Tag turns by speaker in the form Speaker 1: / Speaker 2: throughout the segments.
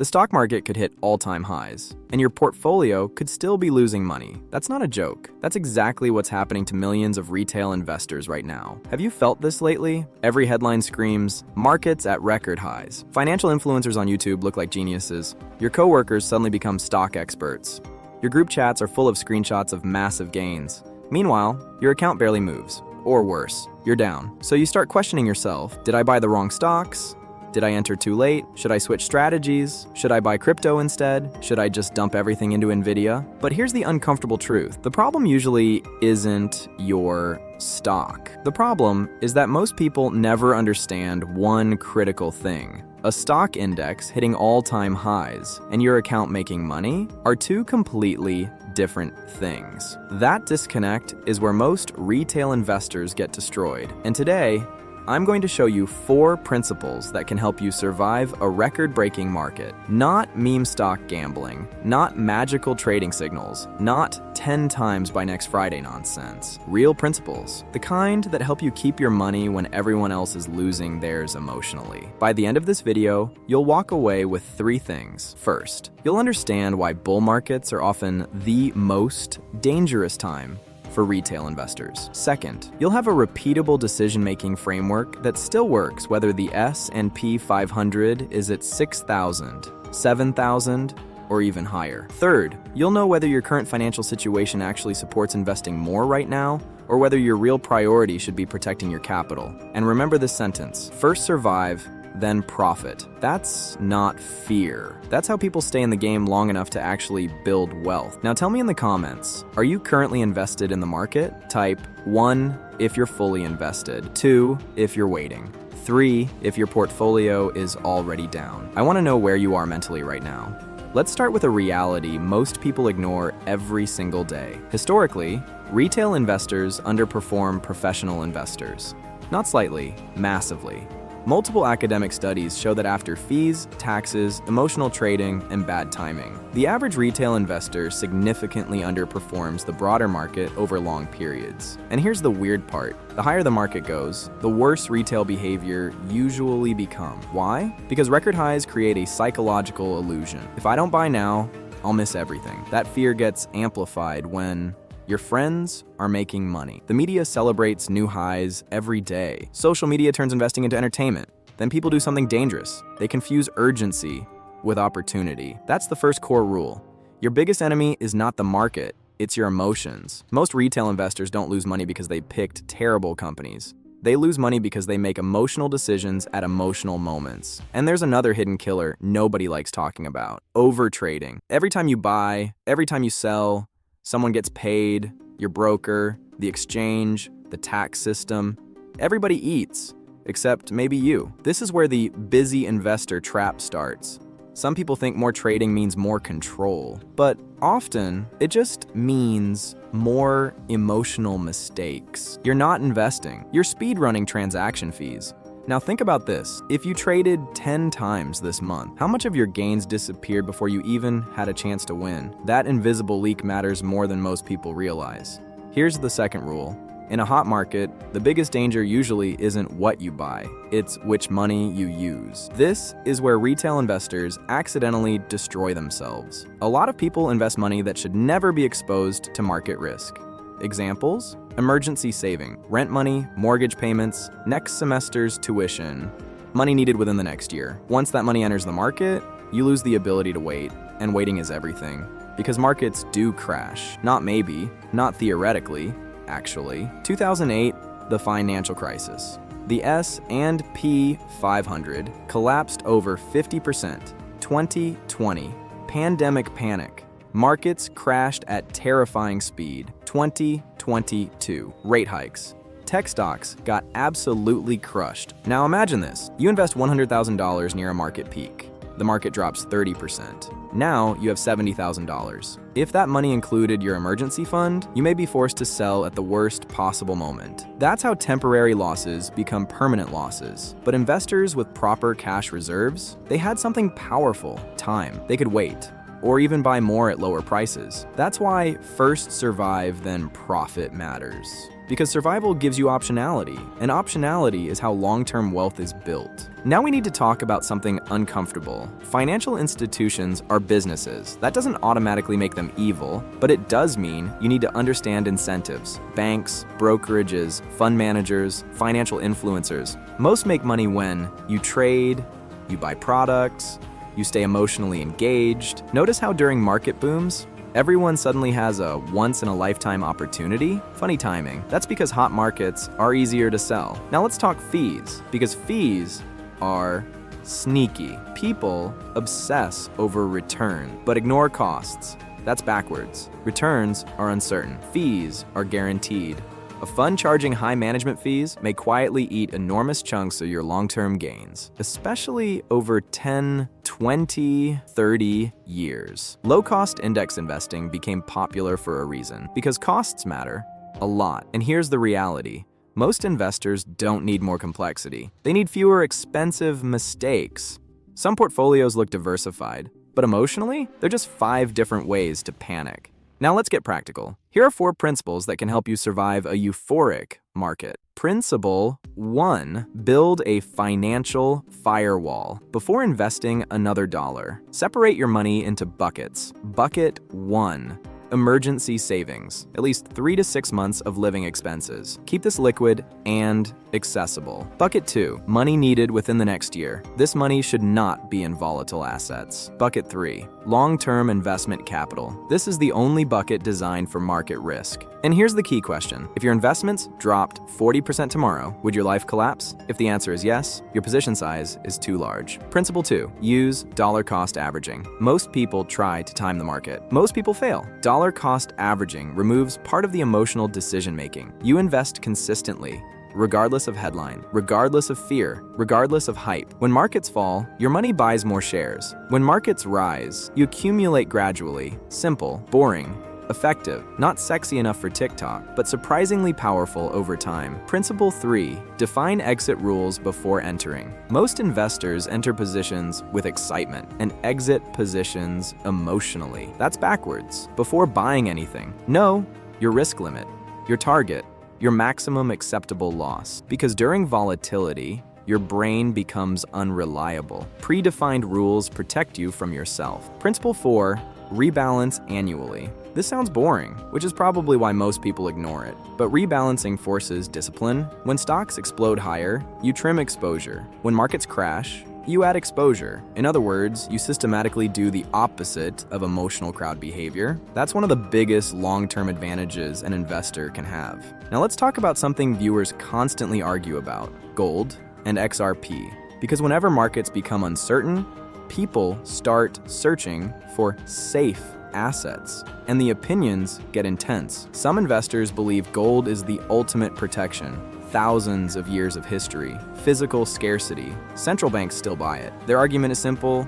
Speaker 1: the stock market could hit all-time highs, and your portfolio could still be losing money. That's not a joke. That's exactly what's happening to millions of retail investors right now. Have you felt this lately? Every headline screams, markets at record highs. Financial influencers on YouTube look like geniuses. Your coworkers suddenly become stock experts. Your group chats are full of screenshots of massive gains. Meanwhile, your account barely moves. Or worse, you're down. So you start questioning yourself, did I buy the wrong stocks? Did I enter too late? Should I switch strategies? Should I buy crypto instead? Should I just dump everything into Nvidia? But here's the uncomfortable truth. The problem usually isn't your stock. The problem is that most people never understand one critical thing. A stock index hitting all-time highs and your account making money are two completely different things. That disconnect is where most retail investors get destroyed. And today, I'm going to show you 4 principles that can help you survive a record-breaking market. Not meme stock gambling, not magical trading signals, not 10 times by next Friday nonsense. Real principles, the kind that help you keep your money when everyone else is losing theirs emotionally. By the end of this video, you'll walk away with 3 things. First, you'll understand why bull markets are often the most dangerous time for retail investors. Second, you'll have a repeatable decision-making framework that still works whether the S&P 500 is at 6,000, 7,000, or even higher. Third, you'll know whether your current financial situation actually supports investing more right now or whether your real priority should be protecting your capital. And remember this sentence, first survive, then profit. That's not fear. That's how people stay in the game long enough to actually build wealth. Now tell me in the comments, are you currently invested in the market? Type 1 if you're fully invested, 2 if you're waiting, 3 if your portfolio is already down. I want to know where you are mentally right now. Let's start with a reality most people ignore every single day. Historically, retail investors underperform professional investors. Not slightly, massively. Multiple academic studies show that after fees, taxes, emotional trading, and bad timing, the average retail investor significantly underperforms the broader market over long periods. And here's the weird part. The higher the market goes, the worse retail behavior usually becomes. Why? Because record highs create a psychological illusion. If I don't buy now, I'll miss everything. That fear gets amplified when your friends are making money. The media celebrates new highs every day. Social media turns investing into entertainment. Then people do something dangerous. They confuse urgency with opportunity. That's the first core rule. Your biggest enemy is not the market, it's your emotions. Most retail investors don't lose money because they picked terrible companies. They lose money because they make emotional decisions at emotional moments. And there's another hidden killer nobody likes talking about: overtrading. Every time you buy, every time you sell, someone gets paid, your broker, the exchange, the tax system. Everybody eats, except maybe you. This is where the busy investor trap starts. Some people think more trading means more control, but often it just means more emotional mistakes. You're not investing, you're speedrunning transaction fees. Now think about this. If you traded 10 times this month, how much of your gains disappeared before you even had a chance to win? That invisible leak matters more than most people realize. Here's the second rule. In a hot market, the biggest danger usually isn't what you buy, it's which money you use. This is where retail investors accidentally destroy themselves. A lot of people invest money that should never be exposed to market risk. Examples? Emergency saving, rent money, mortgage payments, next semester's tuition, money needed within the next year. Once that money enters the market, you lose the ability to wait, and waiting is everything. Because markets do crash. Not maybe, not theoretically, actually. 2008, the financial crisis. The S&P 500 collapsed over 50%. 2020, pandemic panic. Markets crashed at terrifying speed. 2022, rate hikes. Tech stocks got absolutely crushed. Now imagine this. You invest $100,000 near a market peak. The market drops 30%. Now you have $70,000. If that money included your emergency fund, you may be forced to sell at the worst possible moment. That's how temporary losses become permanent losses. But investors with proper cash reserves, they had something powerful: time. They could wait. or even buy more at lower prices. That's why first survive, then profit matters. Because survival gives you optionality, and optionality is how long-term wealth is built. Now we need to talk about something uncomfortable. Financial institutions are businesses. That doesn't automatically make them evil, but it does mean you need to understand incentives. Banks, brokerages, fund managers, financial influencers. Most make money when you trade, you buy products, you stay emotionally engaged. Notice how during market booms, everyone suddenly has a once-in-a-lifetime opportunity? Funny timing. That's because hot markets are easier to sell. Now let's talk fees, because fees are sneaky. People obsess over return, but ignore costs. That's backwards. Returns are uncertain. Fees are guaranteed. A fund charging high management fees may quietly eat enormous chunks of your long-term gains, especially over 10, 20, 30 years. Low-cost index investing became popular for a reason, because costs matter a lot. And here's the reality. Most investors don't need more complexity. They need fewer expensive mistakes. Some portfolios look diversified, but emotionally, they're just 5 different ways to panic. Now let's get practical. Here are 4 principles that can help you survive a euphoric market. Principle 1, build a financial firewall. Before investing another dollar, separate your money into buckets. Bucket 1, emergency savings, at least 3 to 6 months of living expenses. Keep this liquid and accessible. Bucket 2, money needed within the next year. This money should not be in volatile assets. Bucket 3, long-term investment capital. This is the only bucket designed for market risk. And here's the key question. If your investments dropped 40% tomorrow, would your life collapse? If the answer is yes, your position size is too large. Principle 2, use dollar cost averaging. Most people try to time the market. Most people fail. Dollar cost averaging removes part of the emotional decision-making. You invest consistently, regardless of headline, regardless of fear, regardless of hype. When markets fall, your money buys more shares. When markets rise, you accumulate gradually. Simple, boring, effective, not sexy enough for TikTok, but surprisingly powerful over time. Principle 3, define exit rules before entering. Most investors enter positions with excitement and exit positions emotionally. That's backwards. Before buying anything, know your risk limit, your target, your maximum acceptable loss. Because during volatility, your brain becomes unreliable. Predefined rules protect you from yourself. Principle 4, rebalance annually. This sounds boring, which is probably why most people ignore it. But rebalancing forces discipline. When stocks explode higher, you trim exposure. When markets crash, you add exposure. In other words, you systematically do the opposite of emotional crowd behavior. That's one of the biggest long-term advantages an investor can have. Now let's talk about something viewers constantly argue about, gold and XRP. Because whenever markets become uncertain, people start searching for safe assets, and the opinions get intense. Some investors believe gold is the ultimate protection. Thousands of years of history, physical scarcity. Central banks still buy it. Their argument is simple.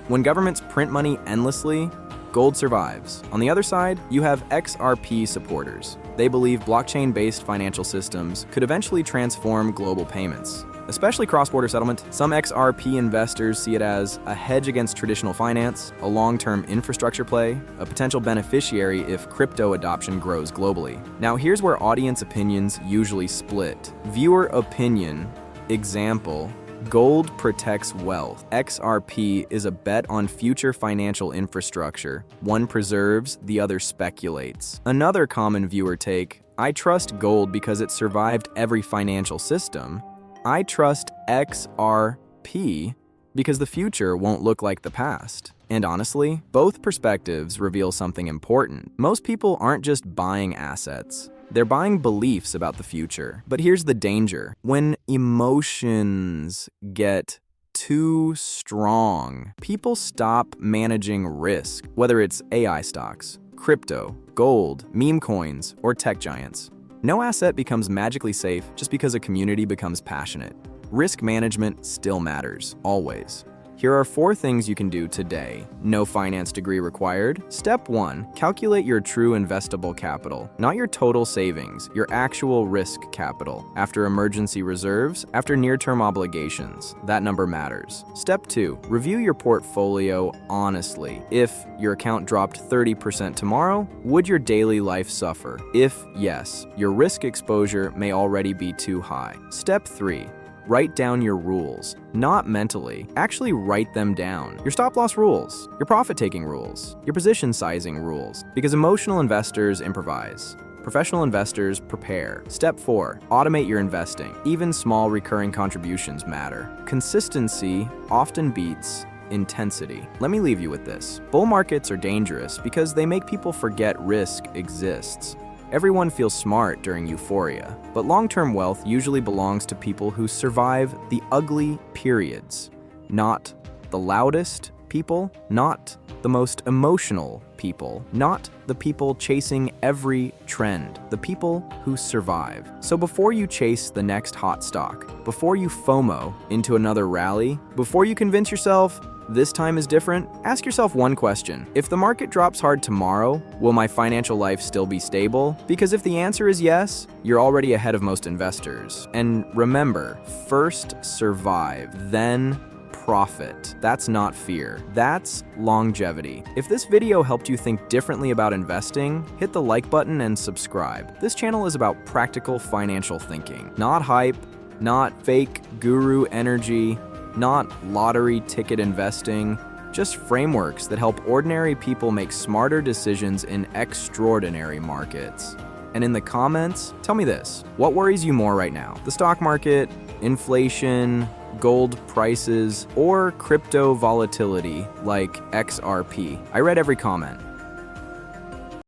Speaker 1: When governments print money endlessly, gold survives. On the other side, you have XRP supporters. They believe blockchain-based financial systems could eventually transform global payments, especially cross-border settlement. Some XRP investors see it as a hedge against traditional finance, a long-term infrastructure play, a potential beneficiary if crypto adoption grows globally. Now here's where audience opinions usually split. Viewer opinion, example, gold protects wealth. XRP is a bet on future financial infrastructure. One preserves, the other speculates. Another common viewer take, I trust gold because it survived every financial system. I trust XRP because the future won't look like the past. And honestly, both perspectives reveal something important. Most people aren't just buying assets. They're buying beliefs about the future. But here's the danger. When emotions get too strong, people stop managing risk, whether it's AI stocks, crypto, gold, meme coins, or tech giants. No asset becomes magically safe just because a community becomes passionate. Risk management still matters, always. Here are 4 things you can do today. No finance degree required. Step 1. Calculate your true investable capital. Not your total savings, your actual risk capital. After emergency reserves, after near-term obligations. That number matters. Step 2. Review your portfolio honestly. If your account dropped 30% tomorrow, would your daily life suffer? If yes, your risk exposure may already be too high. Step 3. Write down your rules. Not mentally. Actually write them down. Your stop-loss rules, your profit-taking rules, your position sizing rules. Because emotional investors improvise. Professional investors prepare. Step 4. Automate your investing. Even small recurring contributions matter. Consistency often beats intensity. Let me leave you with this. Bull markets are dangerous because they make people forget risk exists. Everyone feels smart during euphoria, but long-term wealth usually belongs to people who survive the ugly periods. Not the loudest people, not the most emotional people, not the people chasing every trend, the people who survive. So before you chase the next hot stock, before you FOMO into another rally, before you convince yourself this time is different, ask yourself one question. If the market drops hard tomorrow, will my financial life still be stable? Because if the answer is yes, you're already ahead of most investors. And remember, first survive, then profit. That's not fear. That's longevity. If this video helped you think differently about investing, hit the like button and subscribe. This channel is about practical financial thinking, not hype, not fake guru energy, not lottery ticket investing, just frameworks that help ordinary people make smarter decisions in extraordinary markets. And in the comments, tell me this, what worries you more right now? The stock market, inflation, gold prices, or crypto volatility like XRP? I read every comment.